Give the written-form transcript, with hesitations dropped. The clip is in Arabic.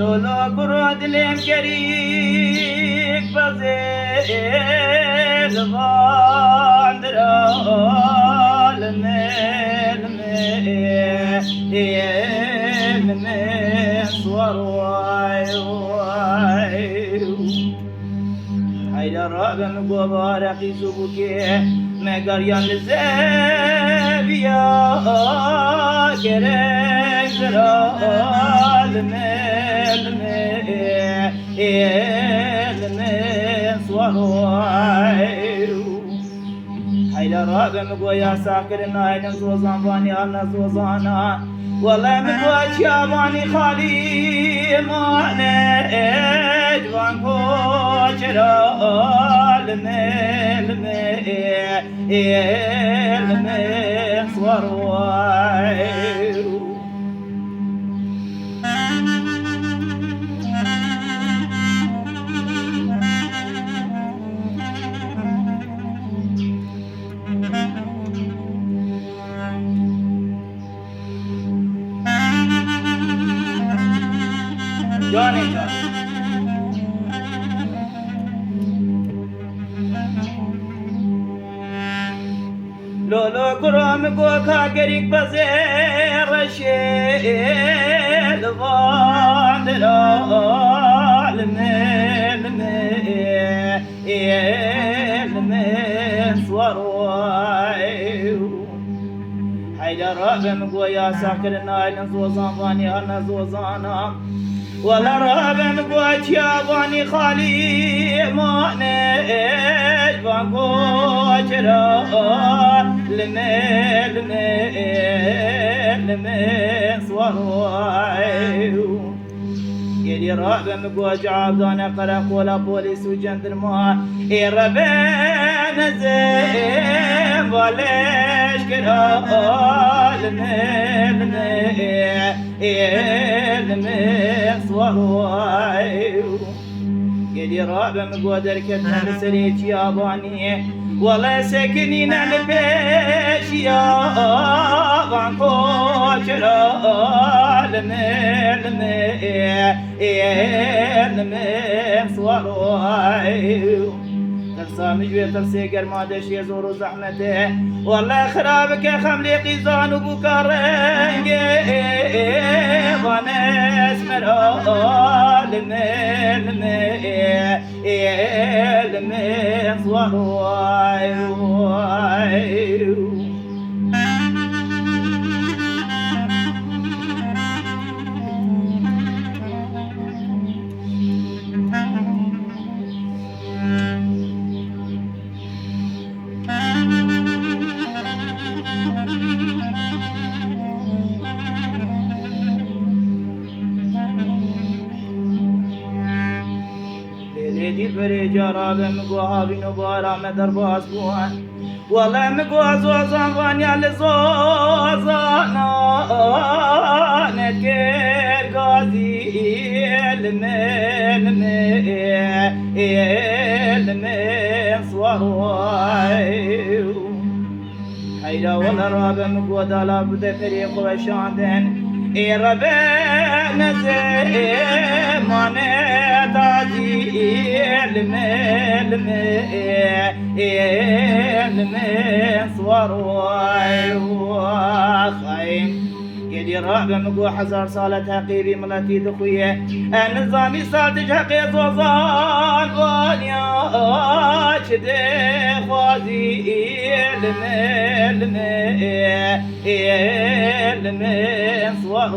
لولا قرد الكريك بزيد غاندرا المي صور حيدر رابع مبارك زبوكي مقريان لزابيا كريك زرال حيدر رابع مقويا ساكرنا هيدن سوزان باني أنا سوزانا والله مقويا شاباني خالي ماني اجوان كوشرا المي صور جاني جاني لولو كرام قوكا قريق بزير الشيل ضاندرا المي صور حيدر رابع مقويا ساكرنا هيدن سوزان باني أنا سوزانا ولا رابع مقويا شاباني خالي ماني اجبان كوشرا المي صور يلي رابع مقوى جعاب دانا قلق ولا بوليس وجندرما ربنا زين وليش كرا المي صور يلي رابع مقوى دركتنا بسريت ياباني والله ساكنين البيش يا بانكو شرا المي صور ترسى مجوي ترسي قرمادش يزور زحمته والله خرابك خملي قيزان وبوكا رنجي وناس مرا المي صور بري جراب مقوها بنبارا مدر باسبوان والله مقوها زوزان غانيا لزوزانا نتكير قاضي المي صور حيدا والله رابع مقوها دالا بدا فريق وشاندن ربنا زين ماني تاجي المي صور خاين يدي رابع مقو حزار صالة حقيبي ملاتي دخوية النظامي صالتج حقي زوزان وانيا شدي خوازي المي صور